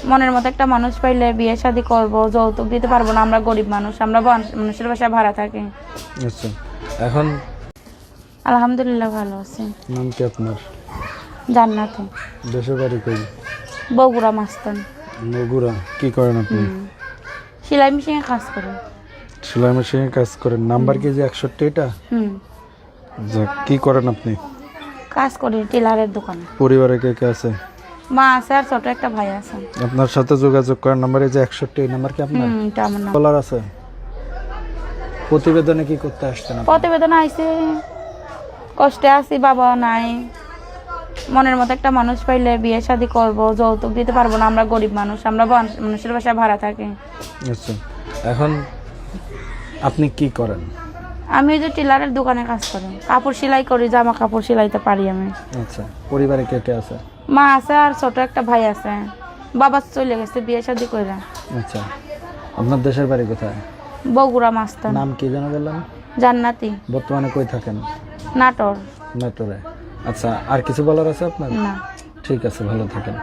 মনের মতো একটা মানুষ পাইলে বিয়ে শাদী করবো, যৌতুক দিতে পারবো না, আমরা গরিব মানুষ, আমরা মানুষের বাসায় ভাড়া থাকি। আচ্ছা, এখন আলহামদুলিল্লাহ ভালো আছি। নাম কি আপনার? জান্নাতে। দেশের বাড়ি কই? বগুড়া মাস্তান। বগুড়া। কি করেন আপনি? সেলাই মেশিনে কাজ করি। সেলাই মেশিনে কাজ করেন। নাম্বার কি যে 61 এটা? কি করেন আপনি? কাজ করি টেলারের দোকানে। পরিবারে কে কে আছে? মা আছে আর ছোট একটা ভাই আছে। আপনার সাথে যোগাযোগ করার নাম্বার এই যে 61, এই নাম্বার কি আপনার? এটা আমার নাম। বলার আছে। প্রতিবেদনে কি করতে আসছেন আপনি? প্রতিবেদন আইছে, কষ্টে আছি, বাবা নাই, মনের মতো একটা মানুষ পাইলে বিয়ে শাদী করবো, যৌতুক দিতে পারবো না, আমরা গরিব মানুষ, আমরা মানুষের বাসায় ভাড়া থাকি। আচ্ছা, এখন আপনি কি করেন? আমি ওই যে টেলারের দোকানে কাজ করি, কাপড় সেলাই করি, জামা কাপড় সেলাইতে পারি আমি। আচ্ছা, পরিবারে কে কে আছে? মা আছে আর ছোট একটা ভাই আছে, বাবা চলে গেছে বিয়ে শাদী করে। আচ্ছা, আপনার দেশের বাড়ি কোথায়? বগুড়া মাস্তান। নাম কি যেন বললেন? জান্নাতি। বর্তমানে কই থাকেন? নাটোর। নাটোরে। আচ্ছা, আর কিছু বলার আছে আপনার? না। ঠিক আছে, ভালো থাকেন।